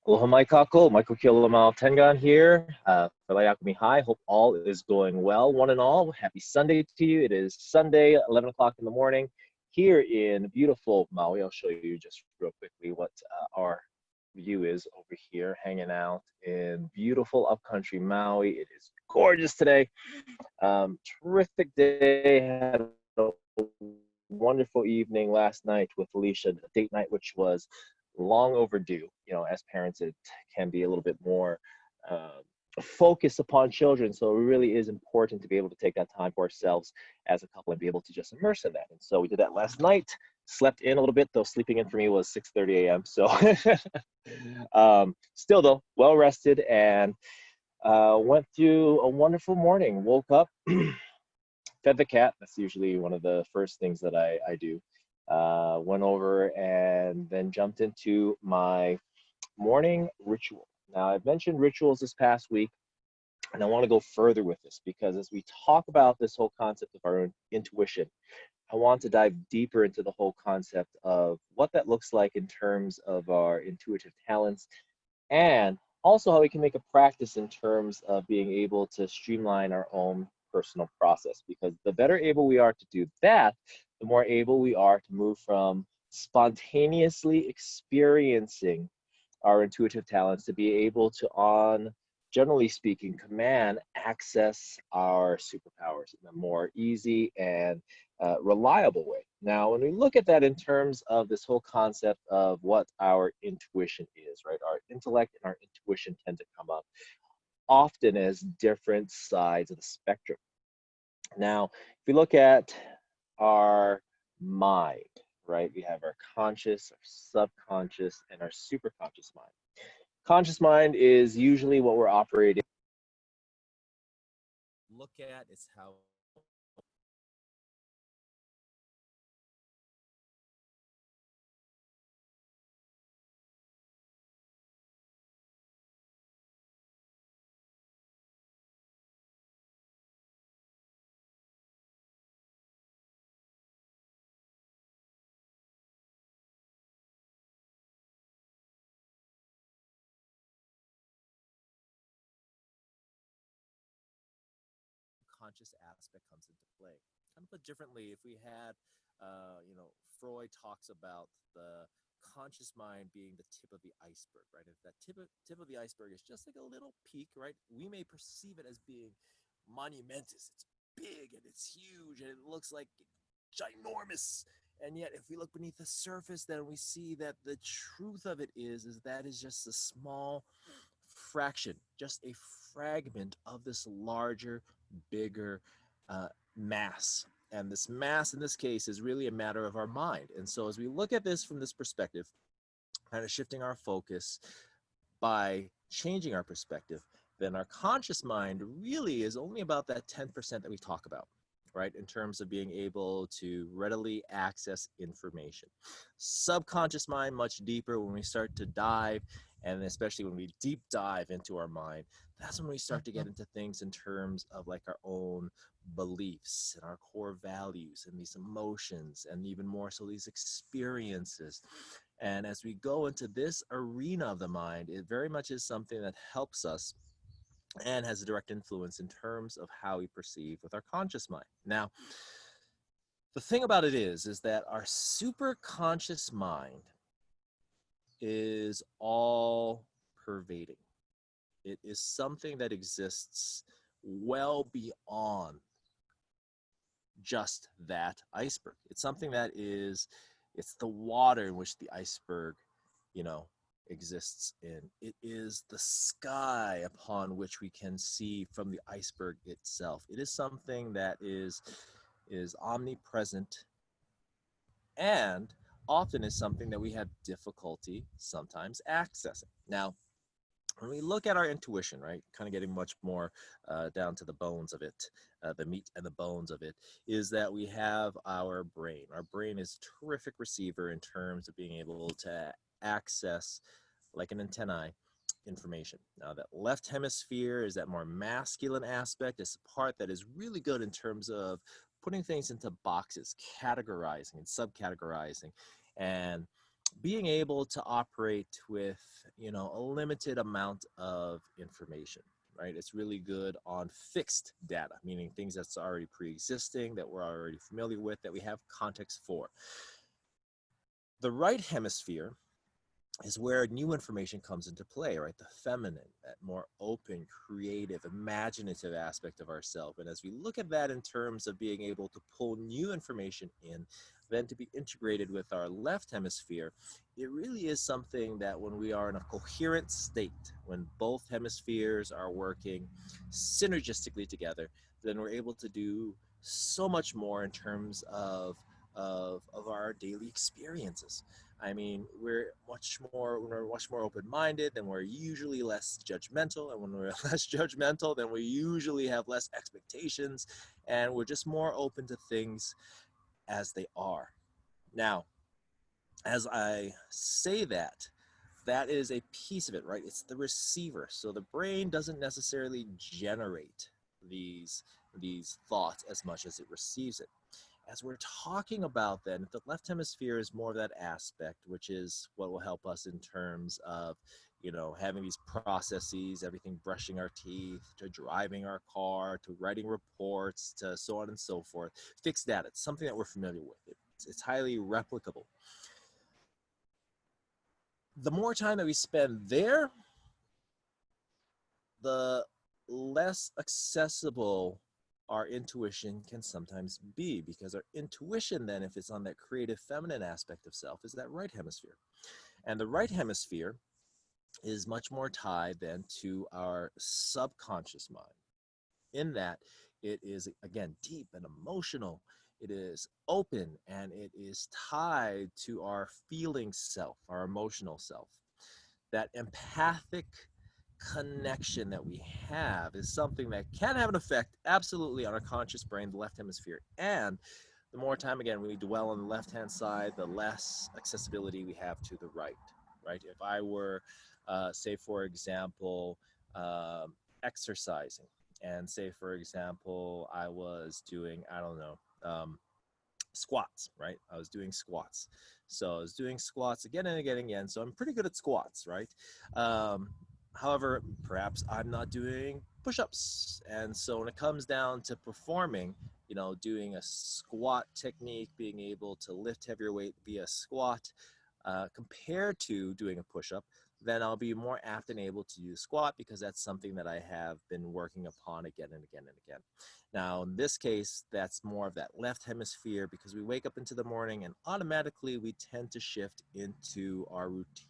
Aloha mai kako, Michael Kialamal Tengan here. Falei Hi. Hope all is going well, one and all. Happy Sunday to you. It is Sunday, 11 o'clock in the morning here in beautiful Maui. I'll show you just real quickly what our view is over here, hanging out in beautiful upcountry Maui. It is gorgeous today. Terrific day. Had a wonderful evening last night with Alicia, the date night, which was long overdue. You know, as parents, it can be a little bit more uh, focused upon children. So it really is important to be able to take that time for ourselves as a couple and be able to just immerse in that. And so we did that last night. Slept in a little bit, though sleeping in for me was 6:30 a.m. So still though, well rested and went through a wonderful morning. Woke up, fed the cat. That's usually one of the first things that I do. Went over and then jumped into my morning ritual. Now, I've mentioned rituals this past week, and I want to go further with this because as we talk about this whole concept of our own intuition, I want to dive deeper into the whole concept of what that looks like in terms of our intuitive talents and also how we can make a practice in terms of being able to streamline our own personal process. Because the better able we are to do that, the more able we are to move from spontaneously experiencing our intuitive talents to be able to, on generally speaking, command access our superpowers in a more easy and reliable way. Now, when we look at that in terms of this whole concept of what our intuition is, right? Our intellect and our intuition tend to come up often as different sides of the spectrum. Now, if we look at our mind, right, we have our conscious, our subconscious, and our superconscious mind. Conscious mind is usually what we're operating. Look at is how conscious aspect comes into play. Kind of put differently, if we had, Freud talks about the conscious mind being the tip of the iceberg, right? If that tip of the iceberg is just like a little peak, right? We may perceive it as being monumentous. It's big and it's huge and it looks like ginormous. And yet, if we look beneath the surface, then we see that the truth of it is that is just a small fraction, just a fragment of this larger, bigger uh, mass. And this mass in this case is really a matter of our mind. And so, as we look at this from this perspective, kind of shifting our focus by changing our perspective, then our conscious mind really is only about that 10% that we talk about, right? In terms of being able to readily access information. Subconscious mind, much deeper when we start to dive, and especially when we deep dive into our mind, that's when we start to get into things in terms of like our own beliefs and our core values and these emotions and even more so these experiences. And as we go into this arena of the mind, it very much is something that helps us and has a direct influence in terms of how we perceive with our conscious mind. Now, the thing about it is that our super conscious mind is all pervading. It is something that exists well beyond just that iceberg. It's something that is, it's the water in which the iceberg, you know, exists in. It is the sky upon which we can see from the iceberg itself. It is something that is omnipresent and often is something that we have difficulty sometimes accessing. Now, when we look at our intuition, right, kind of getting much more down to the bones of it, the meat and the bones of it, is that we have our brain. Our brain is a terrific receiver in terms of being able to access, like an antennae, information. Now, that left hemisphere is that more masculine aspect. It's the part that is really good in terms of putting things into boxes, categorizing and subcategorizing, and being able to operate with, a limited amount of information, right? It's really good on fixed data, meaning things that's already pre-existing, that we're already familiar with, that we have context for. The right hemisphere is where new information comes into play, right? The feminine, that more open, creative, imaginative aspect of ourselves. And as we look at that in terms of being able to pull new information in, then to be integrated with our left hemisphere, it really is something that when we are in a coherent state, when both hemispheres are working synergistically together, then we're able to do so much more in terms of our daily experiences. I mean, we're much more open-minded, then we're usually less judgmental, and when we're less judgmental, then we usually have less expectations, and we're just more open to things as they are. Now, as I say that, that is a piece of it, right? It's the receiver. So the brain doesn't necessarily generate these these thoughts as much as it receives it. As we're talking about then, the left hemisphere is more of that aspect, which is what will help us in terms of, having these processes, everything brushing our teeth, to driving our car, to writing reports, to so on and so forth. Fixed data, it's something that we're familiar with. It's highly replicable. The more time that we spend there, the less accessible our intuition can sometimes be, because our intuition then, if it's on that creative feminine aspect of self, is that right hemisphere. And the right hemisphere is much more tied then to our subconscious mind, in that it is, again, deep and emotional. It is open, and it is tied to our feeling self, our emotional self. That empathic connection that we have is something that can have an effect absolutely on our conscious brain, the left hemisphere. And the more time, again, we dwell on the left hand side, the less accessibility we have to the right. Right? If I were, say, for example, exercising, and say, for example, I was doing, I don't know, squats, right? I was doing squats. So I was doing squats again and again and again. So I'm pretty good at squats, right? Um, However, perhaps I'm not doing push-ups. And so when it comes down to performing, doing a squat technique, being able to lift heavier weight via squat, compared to doing a push-up, then I'll be more apt and able to do squat, because that's something that I have been working upon again and again and again. Now, in this case, that's more of that left hemisphere, because we wake up into the morning and automatically we tend to shift into our routine